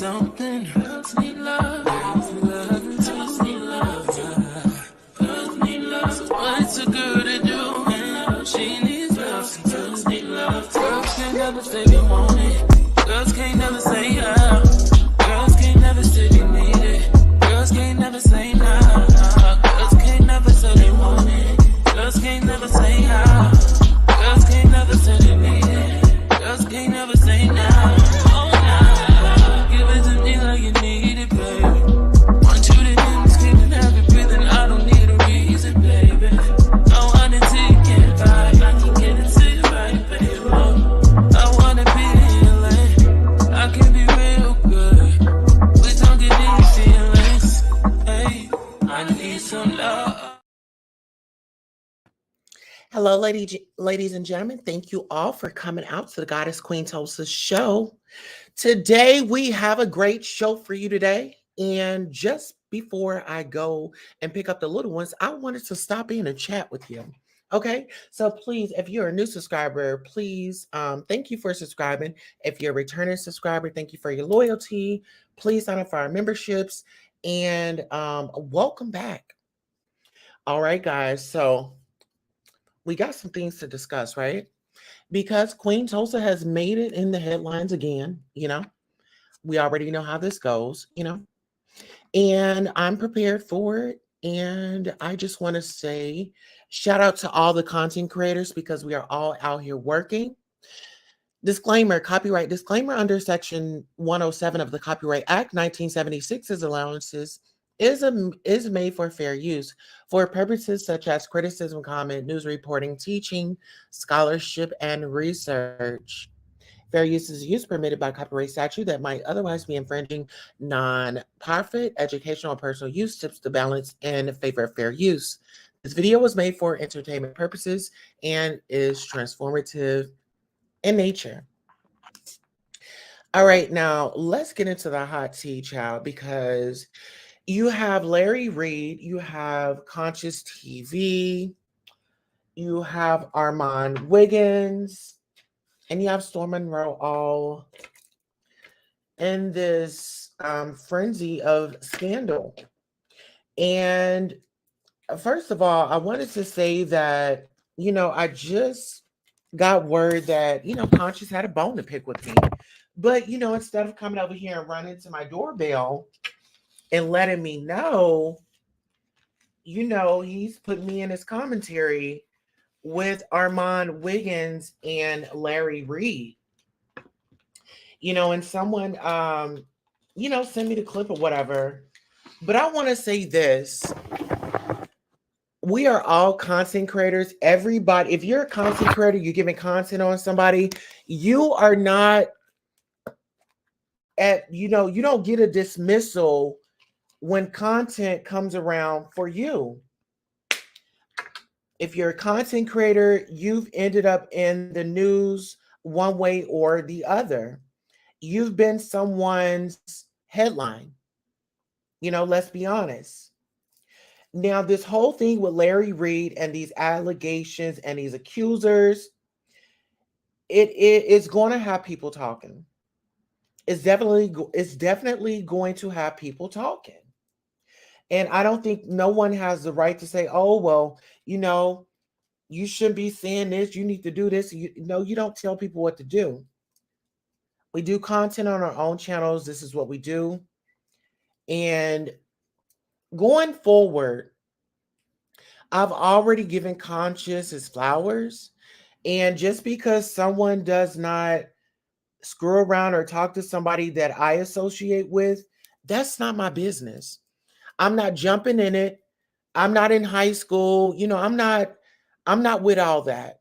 something. Girls need love. Girls need love. Girls need love. Girls need love. So what's a girl to do? She needs love. Girls need love. Girls can't never say they want it. Girls can't never say how. Girls can't never say they need it. Girls can't never say nah. Girls can't never say they want it. Girls can't never say how. Girls can't never say they need it. Girls can't never say nah. Oh nah. Give it to me like you need it, baby. Want you to hear me screaming, have it breathing. I don't need a reason, baby. I want it till you get right. I can get it to you right, baby. I wanna be healing. I can be real good. We don't get these feelings. Hey, I need some love. Hello, ladies and gentlemen. Thank you all for coming out to the Goddess Queen Tulsa show. Today, we have a great show for you today. And just before I go and pick up the little ones, I wanted to stop in and chat with you. Okay, so please, if you're a new subscriber, please, thank you for subscribing. If you're a returning subscriber, thank you for your loyalty. Please sign up for our memberships and welcome back. All right, guys. So we got some things to discuss, right? Because Queen Tulsa has made it in the headlines again. We already know how this goes, and I'm prepared for it. And I just want to say shout out to all the content creators because we are all out here working. Disclaimer, copyright disclaimer under Section 107 of the Copyright Act 1976's allowances is made for fair use for purposes such as criticism, comment, news reporting, teaching, scholarship, and research. Fair use is use permitted by copyright statute that might otherwise be infringing. Non-profit, educational, or personal use tips the balance in favor of fair use. This video was made for entertainment purposes and is transformative in nature. All right, now let's get into the hot tea, child, because you have Larry Reid, you have Consciouztv, you have Armon Wiggins, and you have Storm Monroe all in this frenzy of scandal. And first of all, I wanted to say that, I just got word that, Conscious had a bone to pick with me. But, instead of coming over here and running to my doorbell and letting me know, he's put me in his commentary with Armon Wiggins and Larry Reid. And someone, send me the clip or whatever. But I want to say this. We are all content creators. Everybody, if you're a content creator, you're giving content on somebody, you are not you don't get a dismissal when content comes around for you. If you're a content creator, you've ended up in the news one way or the other. You've been someone's headline. Let's be honest. Now, this whole thing with Larry Reid and these allegations and these accusers, it's going to have people talking. It's definitely going to have people talking. And I don't think no one has the right to say, oh, well, you shouldn't be saying this. You need to do this. You don't tell people what to do. We do content on our own channels. This is what we do. And going forward, I've already given Conscious his flowers. And just because someone does not screw around or talk to somebody that I associate with, that's not my business. I'm not jumping in it. I'm not in high school. I'm not with all that.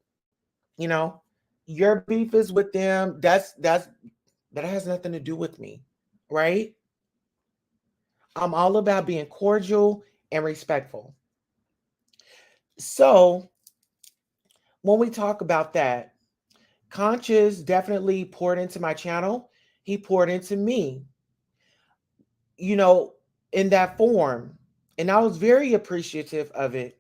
Your beef is with them. That has nothing to do with me, right? I'm all about being cordial and respectful. So when we talk about that, Conscious definitely poured into my channel. He poured into me, in that form. And I was very appreciative of it.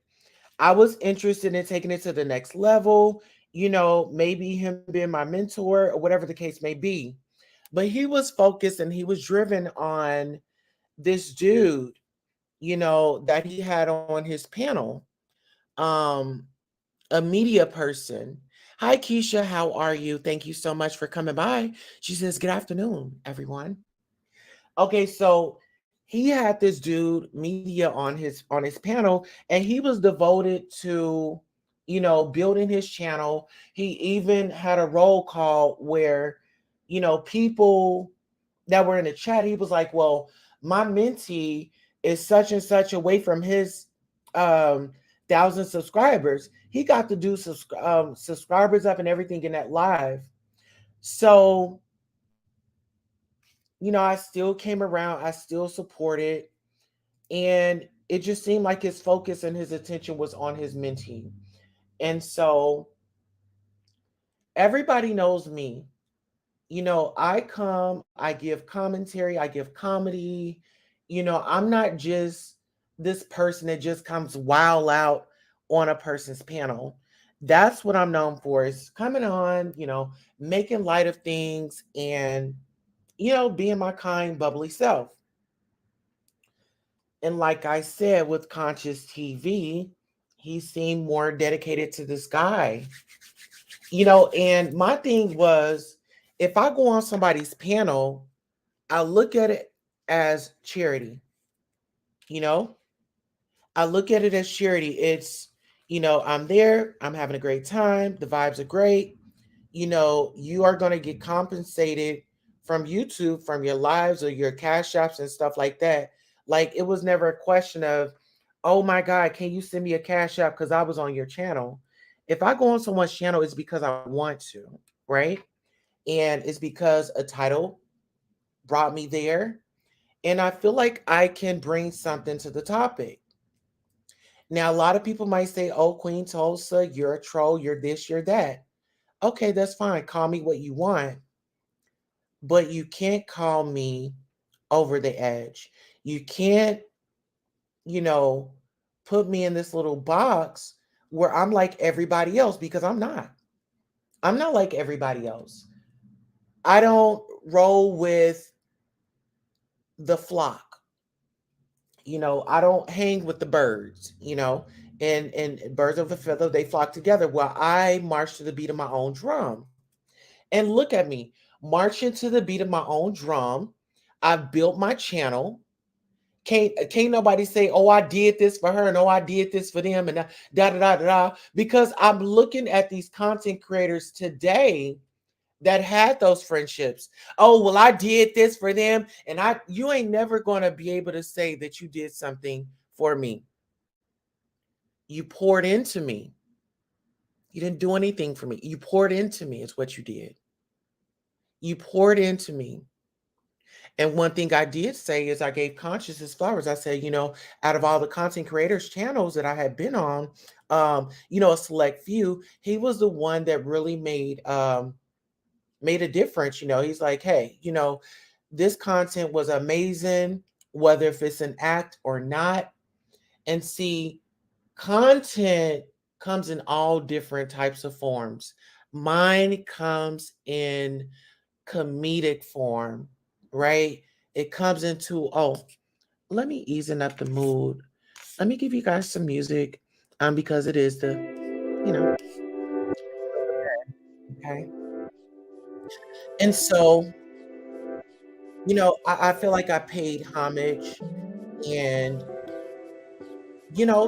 I was interested in taking it to the next level, maybe him being my mentor or whatever the case may be. But he was focused and he was driven on this dude, that he had on his panel. Um, a media person. Hi, Keisha. How are you? Thank you so much for coming by. She says, good afternoon, everyone. Okay, so he had this dude media on his panel, and he was devoted to, building his channel. He even had a roll call where, people that were in the chat, he was like, well, my mentee is such and such away from his um 1,000 subscribers. He got to do subscribers up and everything in that live. So, I still came around, I still supported, and it just seemed like his focus and his attention was on his mentee. And so everybody knows me. I come, I give commentary, I give comedy. I'm not just this person that just comes wild out on a person's panel. That's what I'm known for, is coming on, making light of things and, being my kind, bubbly self. And like I said, with Consciouztv, he seemed more dedicated to this guy. And my thing was, if I go on somebody's panel, I look at it as charity. You know, I look at it as charity. It's, I'm there, I'm having a great time, the vibes are great. You are going to get compensated from YouTube, from your lives or your cash apps and stuff like that. Like, it was never a question of, oh my God, can you send me a cash app because I was on your channel? If I go on someone's channel, it's because I want to, right? And it's because a title brought me there. And I feel like I can bring something to the topic. Now, a lot of people might say, oh, Queen Tulsa, you're a troll, you're this, you're that. Okay, that's fine. Call me what you want. But you can't call me over the edge. You can't, you know, put me in this little box where I'm like everybody else, because I'm not. I'm not like everybody else. I don't roll with the flock. I don't hang with the birds, and birds of a feather, they flock together. Well, I march to the beat of my own drum. And look at me, marching to the beat of my own drum. I've built my channel. Can't nobody say, oh, I did this for her, and oh, I did this for them, and da da da da da. Because I'm looking at these content creators today that had those friendships. Oh, well, I did this for them, and you ain't never going to be able to say that you did something for me. You poured into me. You didn't do anything for me. You poured into me is what you did. You poured into me. And one thing I did say is I gave Conscious his flowers. I said, out of all the content creators channels that I had been on, a select few, he was the one that really made a difference. He's like, hey, this content was amazing, whether if it's an act or not. And see, content comes in all different types of forms. Mine comes in comedic form, right? It comes into, let me easen up the mood. Let me give you guys some music, because it is the, okay. And so, I feel like I paid homage, and,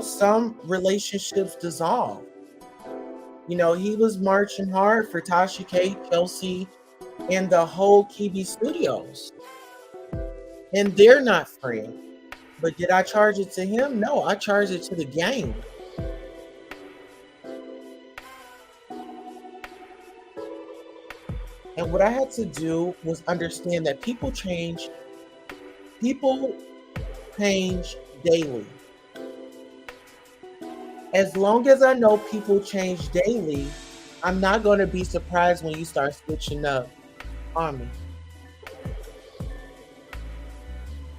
some relationships dissolve. He was marching hard for Tasha K, Chelsea, and the whole KB Studios. And they're not friends. But did I charge it to him? No, I charged it to the gang. And what I had to do was understand that people change. People change daily. As long as I know people change daily, I'm not going to be surprised when you start switching up on me.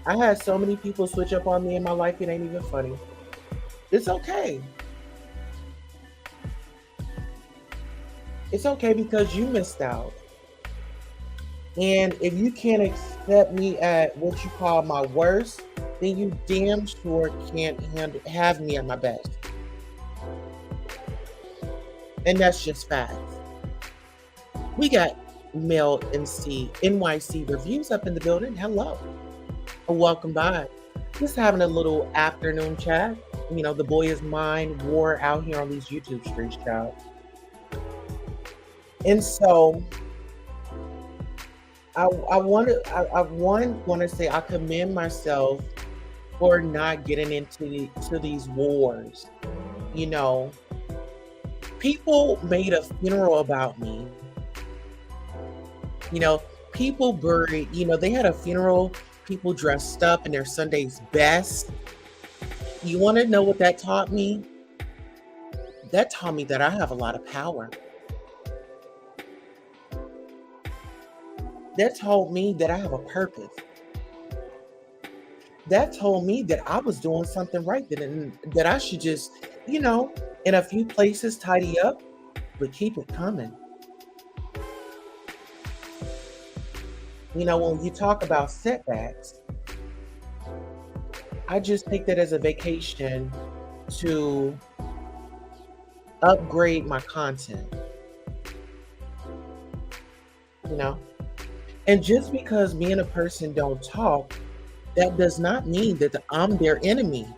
I had so many people switch up on me in my life, it ain't even funny. It's okay. It's okay, because you missed out. And if you can't accept me at what you call my worst, then you damn sure can't have me at my best. And that's just facts. We got male NYC reviews up in the building. Hello. Welcome by. Just having a little afternoon chat. You know, the boy is mine war out here on these YouTube streets, child. And so I want to say I commend myself for not getting into these wars. You know, people made a funeral about me. You know, people buried, they had a funeral, people dressed up in their Sunday's best. You want to know what that taught me? That taught me that I have a lot of power. That told me that I have a purpose. That told me that I was doing something right, that I should just, in a few places tidy up, but keep it coming. When you talk about setbacks, I just take that as a vacation to upgrade my content. And just because me and a person don't talk, that does not mean that I'm their enemy.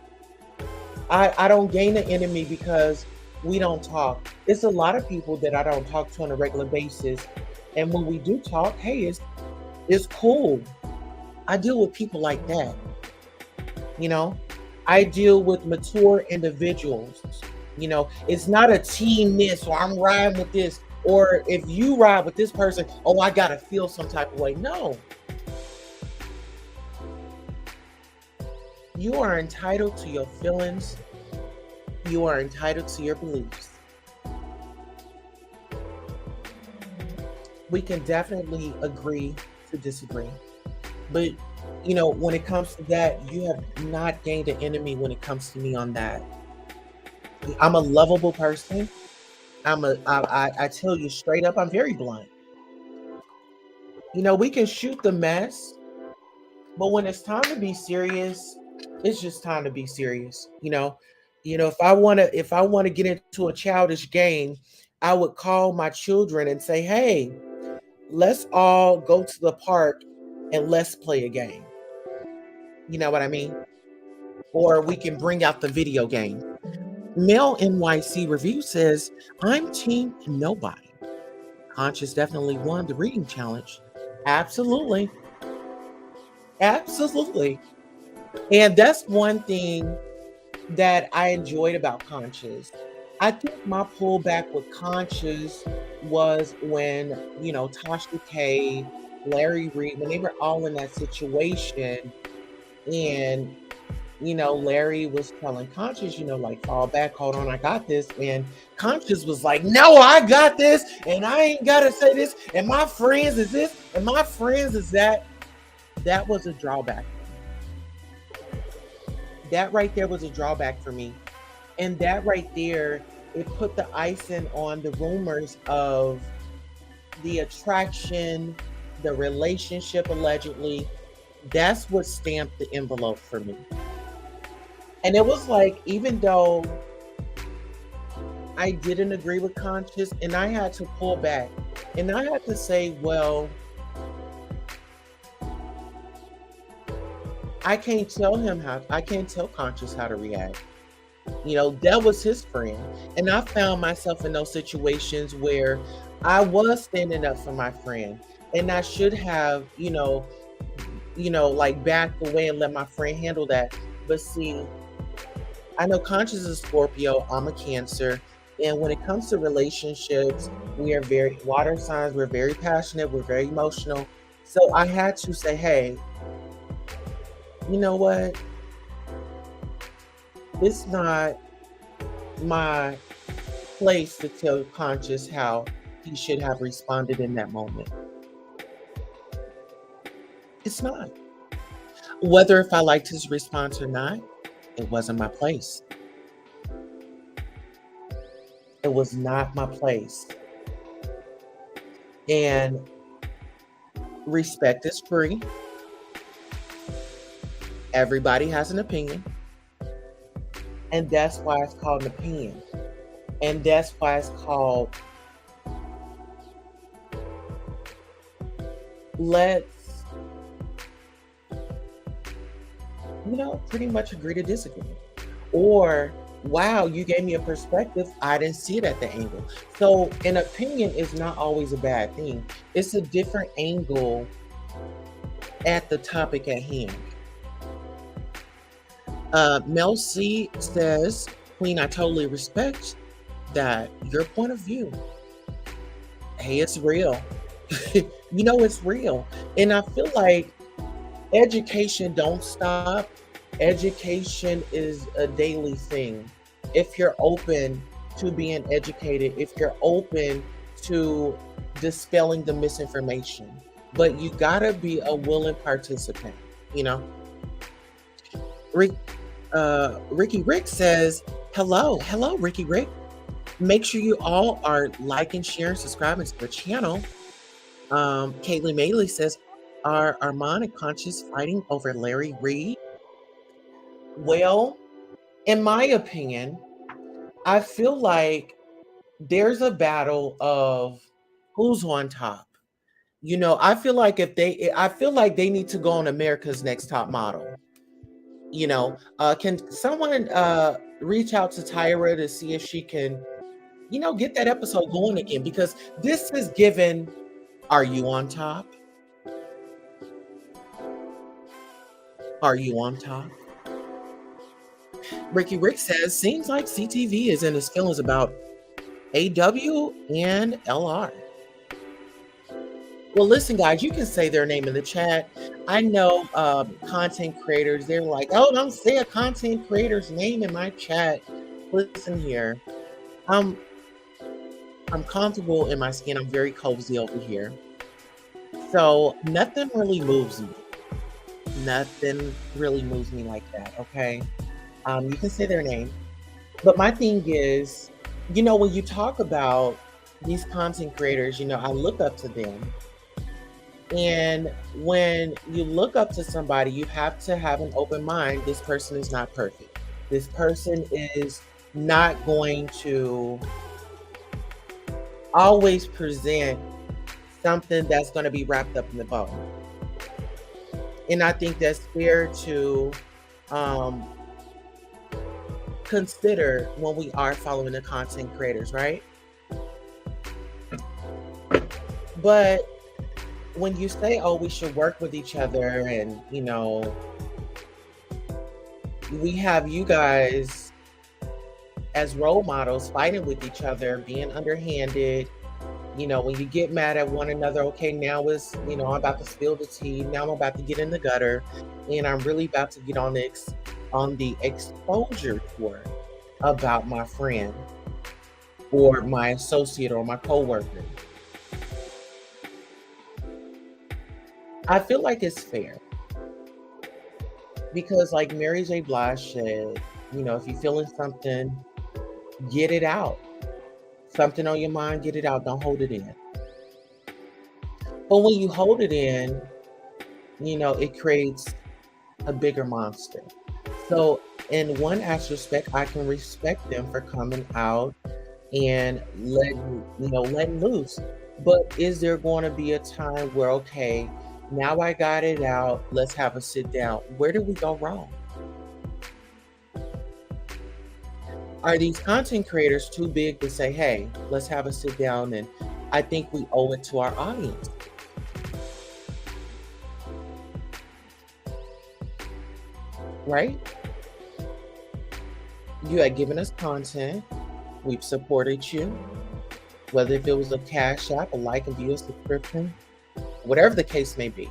I don't gain an enemy because we don't talk. It's a lot of people that I don't talk to on a regular basis. And when we do talk, hey, it's cool. I deal with people like that. I deal with mature individuals. It's not a team this, or I'm riding with this, or if you ride with this person, oh, I gotta feel some type of way. No. You are entitled to your feelings. You are entitled to your beliefs. We can definitely agree to disagree. But, when it comes to that, you have not gained an enemy when it comes to me on that. I'm a lovable person. I tell you straight up, I'm very blunt. We can shoot the mess, but when it's time to be serious, it's just time to be serious. If I want to get into a childish game, I would call my children and say, hey, let's all go to the park and let's play a game. You know what I mean? Or we can bring out the video game. Male NYC review says, I'm team nobody. Conscious definitely won the reading challenge. Absolutely. Absolutely. And that's one thing that I enjoyed about Conscious. I think my pullback with Conscious was when, Tasha K, Larry Reed, when they were all in that situation, and, Larry was telling Conscious, like, fall back, hold on, I got this. And Conscious was like, no, I got this, and I ain't got to say this, and my friends is this, and my friends is that. That was a drawback. That right there was a drawback for me. And that right there, it put the icing on the rumors of the attraction, the relationship allegedly. That's what stamped the envelope for me. And it was like, even though I didn't agree with Conscious, and I had to pull back, and I had to say, well, I can't tell Conscious how to react. That was his friend. And I found myself in those situations where I was standing up for my friend, and I should have, like backed away and let my friend handle that. But see, I know Conscious is a Scorpio, I'm a Cancer. And when it comes to relationships, we are very water signs, we're very passionate, we're very emotional. So I had to say, hey, you know what? It's not my place to tell Conscious how he should have responded in that moment. It's not. Whether if I liked his response or not, it wasn't my place. It was not my place. And Respect is free. Everybody has an opinion. And that's why it's called an opinion. And that's why it's called let's, pretty much agree to disagree. Or, wow, you gave me a perspective. I didn't see it at the angle. So an opinion is not always a bad thing. It's a different angle at the topic at hand. Mel C says, Queen, I totally respect that, your point of view. Hey, it's real. It's real. And I feel like education don't stop. Education is a daily thing. If you're open to being educated, if you're open to dispelling the misinformation, but you gotta be a willing participant, Ricky Rick says, hello, Ricky Rick. Make sure you all are liking, sharing, subscribing to the channel. Caitlin Maley says, are Armon and Conscious fighting over Larry Reed? Well, in my opinion, I feel like there's a battle of who's on top. I feel like they need to go on America's Next Top Model. Can someone reach out to Tyra to see if she can, get that episode going again? Because this is given, are you on top? Are you on top? Ricky Rick says, seems like CTV is in his feelings about AW and LR. Well, listen, guys, you can say their name in the chat. I know content creators, they're like, oh, don't say a content creator's name in my chat. Listen here. I'm comfortable in my skin. I'm very cozy over here. So nothing really moves me. Nothing really moves me like that, okay? You can say their name. But my thing is, when you talk about these content creators, I look up to them. And when you look up to somebody, you have to have an open mind. This person is not perfect. This person is not going to always present something that's going to be wrapped up in the bow. And I think that's fair to consider when we are following the content creators, right? But when you say, oh, we should work with each other and, we have you guys as role models fighting with each other, being underhanded, when you get mad at one another, okay, now is, I'm about to spill the tea. Now I'm about to get in the gutter and I'm really about to get on the exposure tour about my friend or my associate or my coworker. I feel like it's fair because, like Mary J. Blige said, if you're feeling something, get it out. Something on your mind, get it out. Don't hold it in. But when you hold it in, it creates a bigger monster. So in one aspect, I can respect them for coming out and letting loose. But is there going to be a time where, okay, now I got it out, let's have a sit down. Where did we go wrong? Are these content creators too big to say, hey, let's have a sit down and I think we owe it to our audience? Right? You had given us content. We've supported you. Whether if it was a cash app, a like, a view, a subscription, whatever the case may be.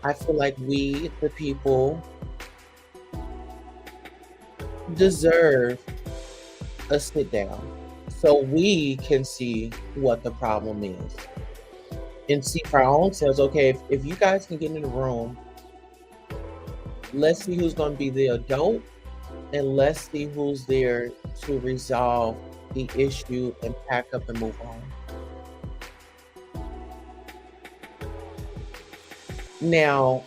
I feel like we, the people, deserve a sit down so we can see what the problem is and see for our own selves. Okay, if you guys can get in the room, let's see who's going to be the adult and let's see who's there to resolve the issue and pack up and move on. Now,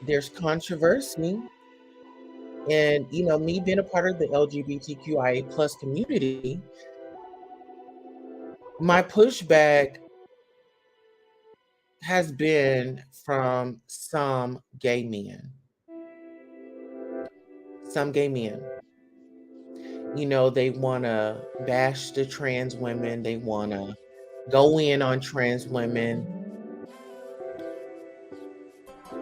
there's controversy, and me being a part of the LGBTQIA plus community, my pushback has been from some gay men. Some gay men. They want to bash the trans women. They want to go in on trans women.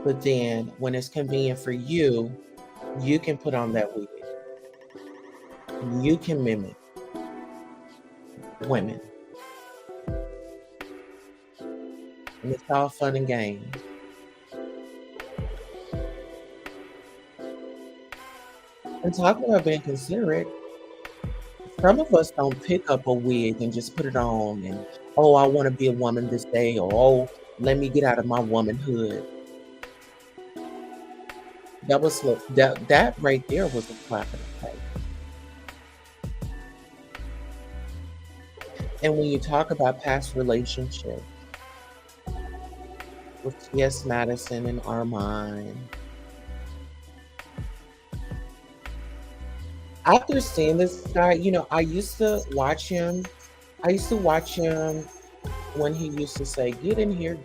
But then when it's convenient for you, you can put on that wig. You can mimic women. And it's all fun and games. And talking about being considerate, some of us don't pick up a wig and just put it on and, oh, I want to be a woman this day, or, oh, let me get out of my womanhood. That right there was a slap in the face. And when you talk about past relationships with T.S. Madison and Armon, after seeing this guy, I used to watch him. I used to watch him when he used to say, get in here,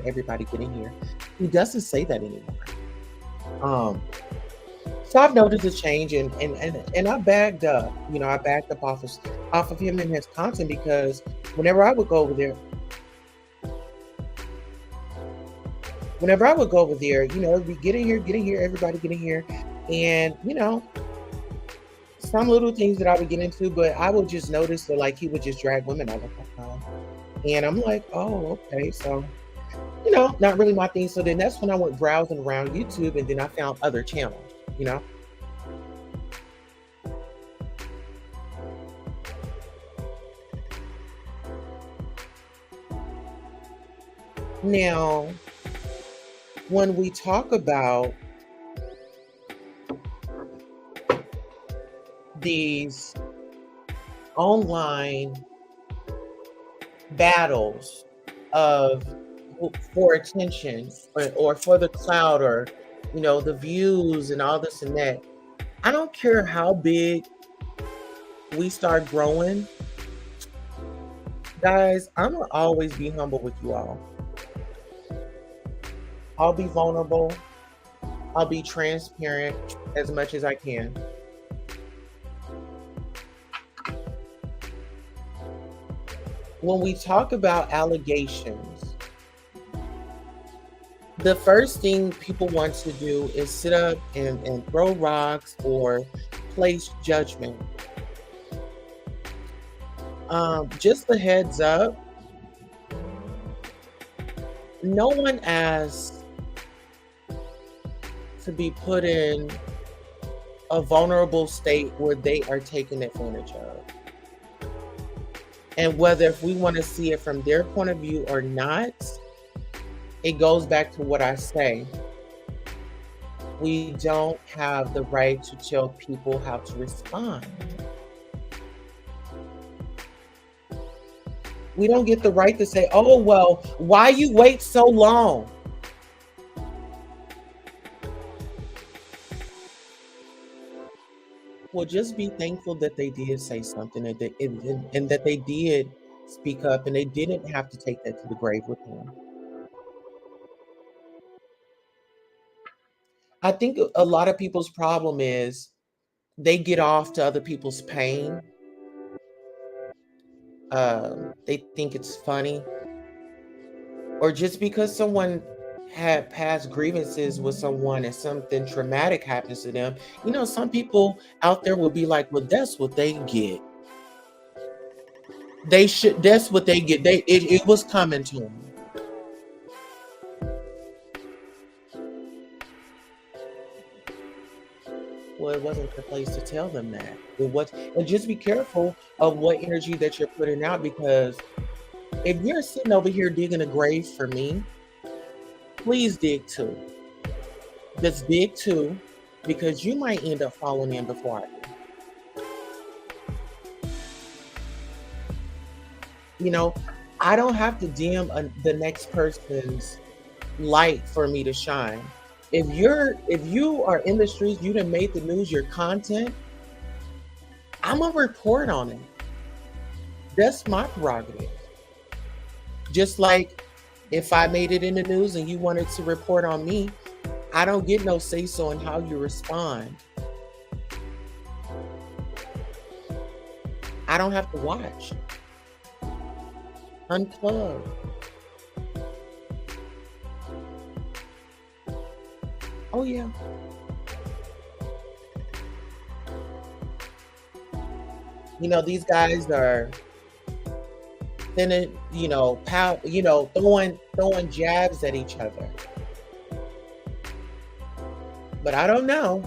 everybody get in here. He doesn't say that anymore. So I've noticed a change, and I backed up. I backed up off of him and his content, because whenever I would go over there, it'd be get in here, everybody get in here. And, some little things that I would get into, but I would just notice that, like, he would just drag women all the time. And I'm like, oh, okay. So, not really my thing. So then that's when I went browsing around YouTube, and then I found other channels, Now, when we talk about these online battles for attention, or for the clout, or the views and all this and that, I don't care how big we start growing, guys. I'm gonna always be humble with you all. I'll be vulnerable. I'll be transparent as much as I can. When we talk about allegations, the first thing people want to do is sit up and throw rocks or place judgment. Just a heads up, no one asks to be put in a vulnerable state where they are taken advantage of. And whether if we want to see it from their point of view or not, it goes back to what I say. We don't have the right to tell people how to respond. We don't get the right to say, oh, well, why you wait so long? Well, just be thankful that they did say something, and that they did speak up, and they didn't have to take that to the grave with them. I think a lot of people's problem is they get off to other people's pain. They think it's funny, or just because someone had past grievances with someone and something traumatic happens to them, some people out there will be like, well, that's what they get. That's what they get. It was coming to them. Well, it wasn't the place to tell them that. And just be careful of what energy that you're putting out, because if you're sitting over here digging a grave for me, please dig too. Just dig too, because you might end up falling in before I do. I don't have to dim the next person's light for me to shine. If you are in the streets, you done made the news, your content, I'm gonna report on it. That's my prerogative. Just like if I made it in the news and you wanted to report on me, I don't get no say so in how you respond. I don't have to watch. Unplug. Oh yeah. These guys are sending, throwing jabs at each other. But I don't know.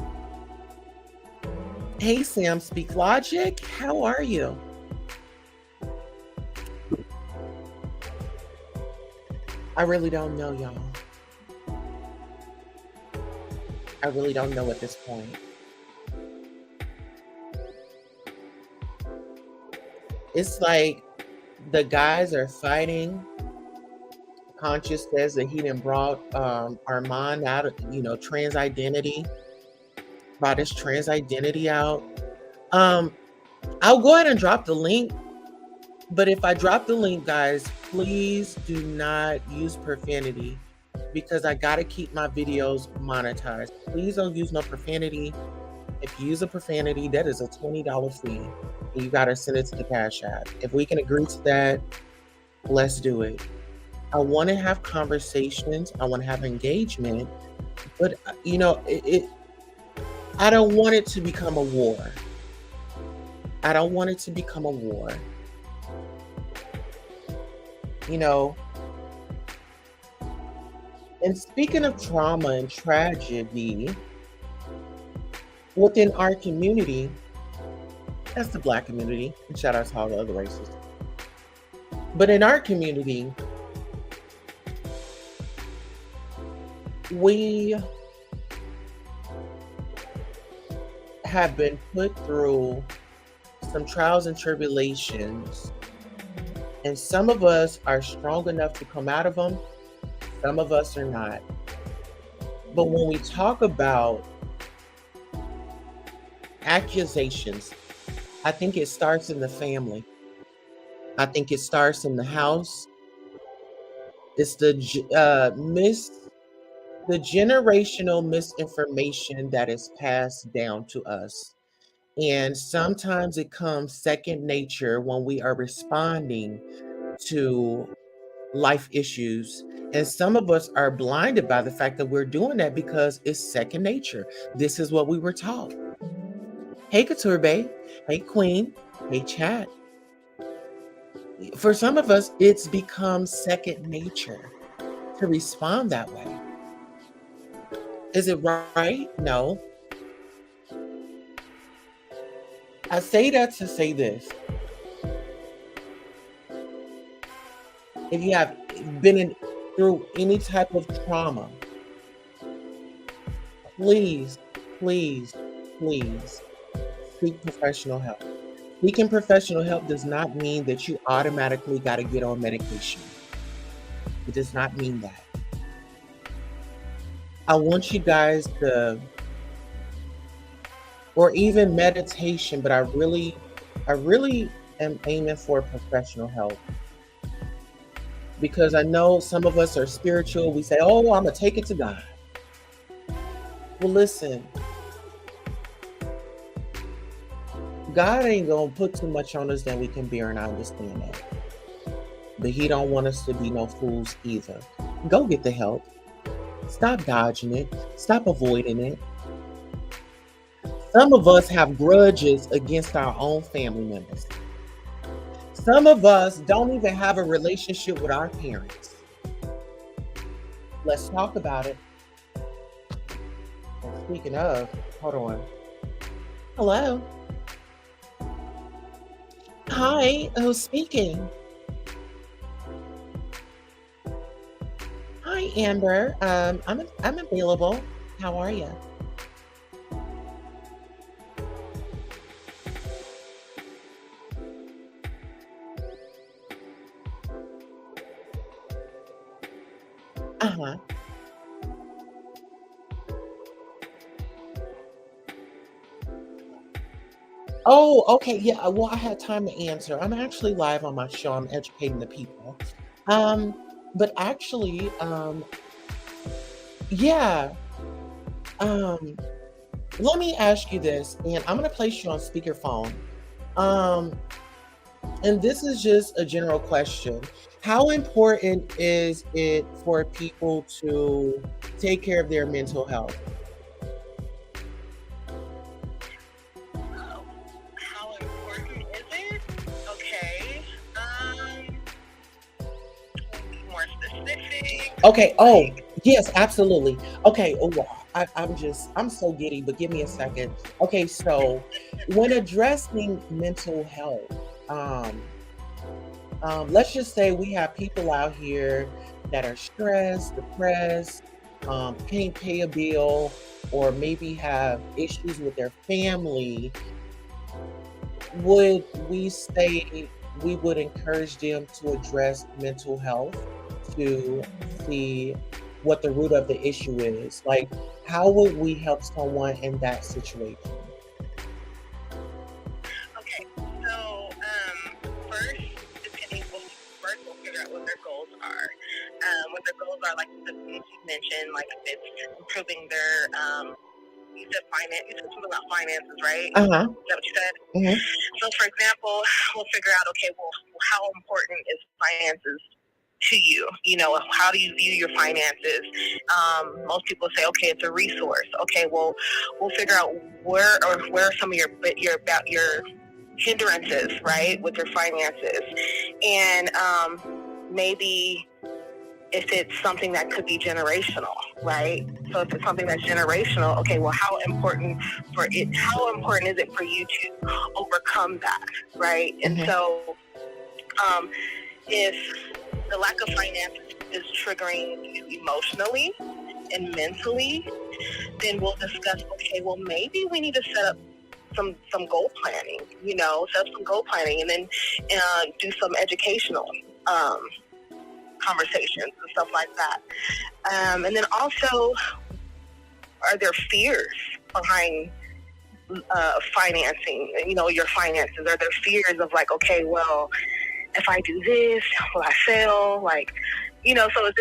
Hey Sam, Speak Logic, how are you? I really don't know, y'all. I really don't know at this point. It's like the guys are fighting. Conscious says that he done brought Armon out of, trans identity. Brought his trans identity out. I'll go ahead and drop the link. But if I drop the link, guys, please do not use profanity because I got to keep my videos monetized. Please don't use no profanity. If you use a profanity, that is a $20 fee. You got to send it to the Cash App. If we can agree to that, let's do it. I want to have conversations. I want to have engagement. But, I don't want it to become a war. I don't want it to become a war. And speaking of trauma and tragedy, within our community, that's the Black community, and shout out to all the other races. But in our community, we have been put through some trials and tribulations, and some of us are strong enough to come out of them, some of us are not. But when we talk about accusations, I think it starts in the family. I think it starts in the house. It's the generational misinformation that is passed down to us. And sometimes it comes second nature when we are responding to life issues. And some of us are blinded by the fact that we're doing that because it's second nature. This is what we were taught. Hey, Couture Bay. Hey, Queen. Hey, Chat. For some of us, it's become second nature to respond that way. Is it right? No. I say that to say this. If you have been through any type of trauma, please, please, please seek professional help. Seeking professional help does not mean that you automatically got to get on medication. It does not mean that. I want you guys to, or even meditation, but I really am aiming for professional help. Because I know some of us are spiritual. We say, oh, I'm going to take it to God. Well, listen. God ain't going to put too much on us than we can bear, and I understand that. But he don't want us to be no fools either. Go get the help. Stop dodging it. Stop avoiding it. Some of us have grudges against our own family members. Some of us don't even have a relationship with our parents. Let's talk about it. And speaking of, hold on. Hello. Hi, who's speaking? Hi, Amber. I'm available. How are you? Uh-huh. Oh, okay. Yeah. Well, I had time to answer. I'm actually live on my show. I'm educating the people. Um, but actually, yeah. Um, let me ask you this, and I'm gonna place you on speakerphone. Um, and this is just a general question. How important is it for people to take care of their mental health? How important is it? Okay. Be more specific. Okay. Oh, Like, yes, absolutely. Okay. Oh, wow. I'm so giddy, but give me a second. Okay. So, when addressing mental health, um, let's just say we have people out here that are stressed, depressed, can't pay a bill, or maybe have issues with their family. Would we say we would encourage them to address mental health to see what the root of the issue is? Like, how would we help someone in that situation? okay. So, first, depending, well, first we'll figure out what their goals are. What their goals are, like the things you mentioned, like if it's improving their, you said finance, you said something about finances, right? Uh huh. Is that what you said? Hmm. So, for example, we'll figure out, okay, well, how important is finances to you? You know, how do you view your finances? Most people say, okay, it's a resource. Okay, well, we'll figure out where are some of your hindrances, right, with your finances, and maybe if it's something that could be generational, right? So if it's something that's generational, okay, well, how important is it for you to overcome that, right? And Hmm. so if the lack of finances is triggering you emotionally and mentally, then we'll discuss, okay, well, maybe we need to set up some goal planning, set up some goal planning, and then do some educational conversations and stuff like that. And then also, are there fears behind financing, your finances? Are there fears of like, okay, well, if I do this, will I fail? Like, so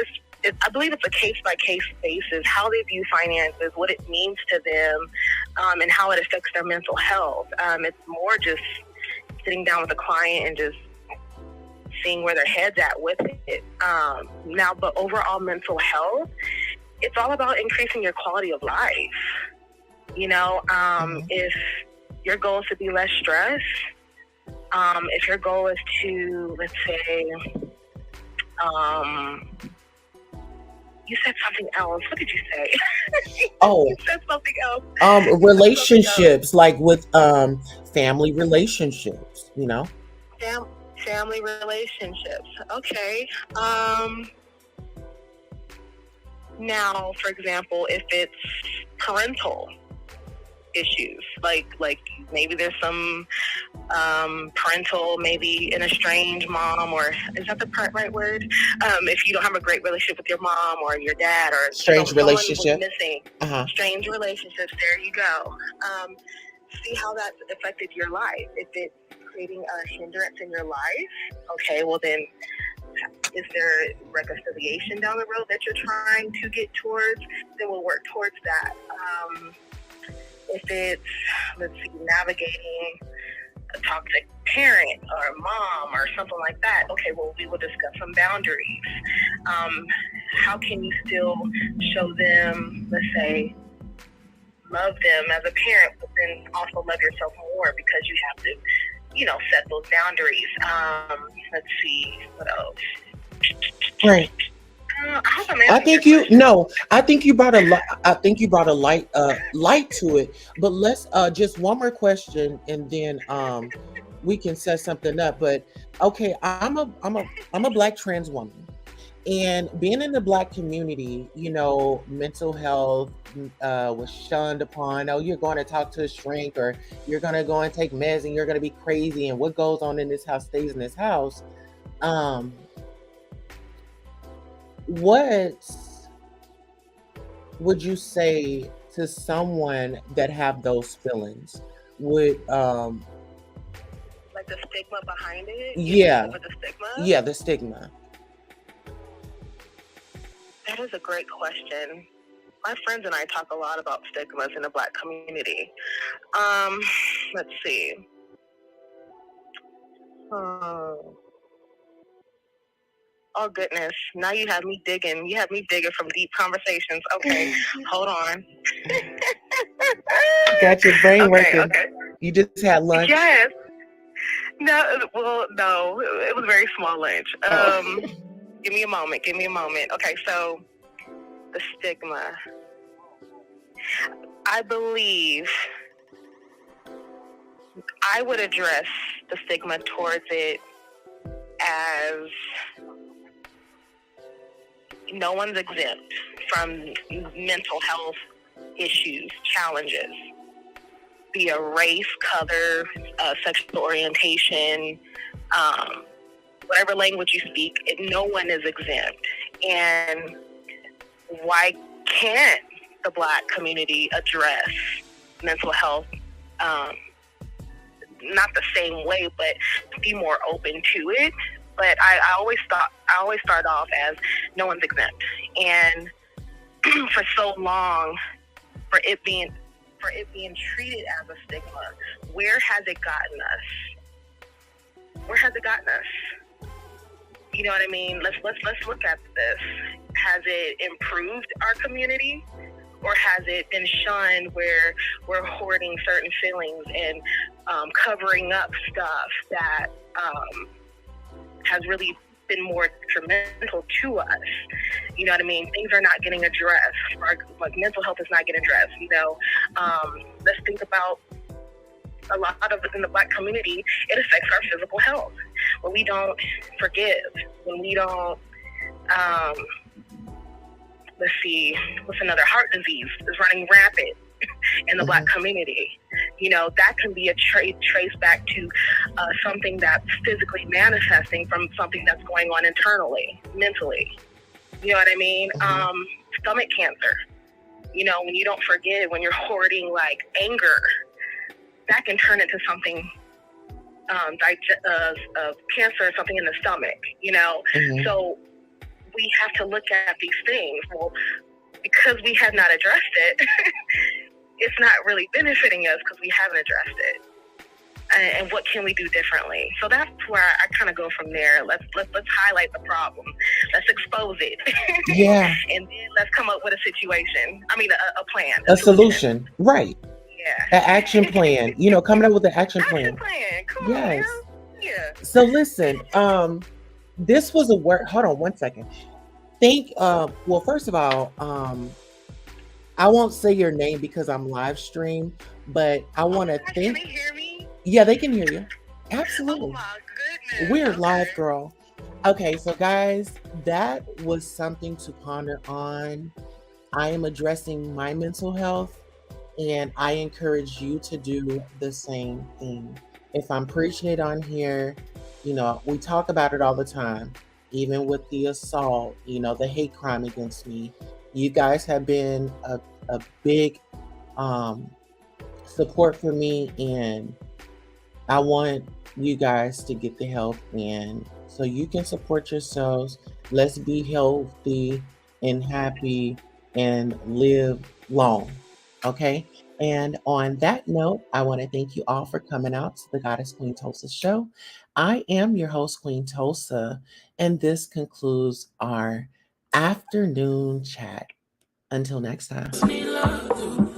I believe it's a case-by-case basis, how they view finances, what it means to them, and how it affects their mental health. It's more just sitting down with a client and just seeing where their head's at with it. Now, but overall mental health, it's all about increasing your quality of life. If your goal is to be less stressed, if your goal is to, let's say, you said something else. What did you say? Oh, You said something else. relationships, like with family relationships, Family relationships. Okay. Now, for example, if it's parental issues, like maybe there's some parental, maybe an estranged mom, or is that the right word? If you don't have a great relationship with your mom or your dad, or strange someone was relationship. missing, strange relationships. There you go. See how that's affected your life. If it's creating a hindrance in your life, okay, well then, is there reconciliation down the road that you're trying to get towards? Then we'll work towards that. If it's, let's see, navigating a toxic parent or a mom or something like that, okay, well, we will discuss some boundaries. How can you still show them, let's say, love them as a parent, but then also love yourself more, because you have to, set those boundaries. Let's see, what else? Right. I think you brought a light. I think you brought a light to it. But let's just one more question, and then we can set something up. But okay, I'm a Black trans woman, and being in the Black community, mental health was shunned upon. Oh, you're going to talk to a shrink, or you're going to go and take meds, and you're going to be crazy, and what goes on in this house stays in this house. What would you say to someone that have those feelings? Would the stigma behind it? Yeah. With the stigma? Yeah, the stigma. That is a great question. My friends and I talk a lot about stigmas in the Black community. Let's see. Oh goodness! Now you have me digging. You have me digging from deep conversations. Okay, hold on. Got your brain working. Okay. You just had lunch. Yes. No. Well, no. It was a very small lunch. Give me a moment. Okay, so the stigma. I believe I would address the stigma towards it as no one's exempt from mental health issues, challenges, be a race, color, sexual orientation, whatever language you speak, no one is exempt. And why can't the Black community address mental health, not the same way, but be more open to it? But I always start off as no one's exempt, and for so long, for it being treated as a stigma, where has it gotten us? Where has it gotten us? You know what I mean? Let's look at this. Has it improved our community, or has it been shunned where we're hoarding certain feelings and covering up stuff that has really been more detrimental to us? You know what I mean? Things are not getting addressed. Like mental health is not getting addressed. You know, let's think about a lot of it in the Black community. It affects our physical health. When we don't forgive, when we don't, let's see, what's another? Heart disease is running rampant in the Black community. You know, that can be a trace back to something that's physically manifesting from something that's going on internally, mentally. You know what I mean? Stomach cancer. You know, when you don't forgive, when you're hoarding like anger, that can turn into something, cancer, something in the stomach. You know, so we have to look at these things. Well, because we have not addressed it, it's not really benefiting us because we haven't addressed it. And what can we do differently? So that's where I kind of go from there. Let's highlight the problem. Let's expose it. Yeah. And then let's come up with a situation. I mean, a plan. A solution. Right. Yeah. An action plan. You know, coming up with an action plan. Come on, man. Yeah. So listen, this was a work. Hold on one second. Well, first of all, I won't say your name because I'm live stream, but I want to Can they hear me? Yeah, they can hear you. Absolutely. Oh my goodness. We're live, girl. Okay, so guys, that was something to ponder on. I am addressing my mental health, and I encourage you to do the same thing. If I'm preaching it on here, you know, we talk about it all the time, even with the assault, you know, the hate crime against me. You guys have been a big support for me, and I want you guys to get the help in so you can support yourselves. Let's be healthy and happy and live long. Okay. And on that note, I want to thank you all for coming out to the Goddess Queen Tulsa show. I am your host, Queen Tulsa, and this concludes our afternoon chat. Until next time.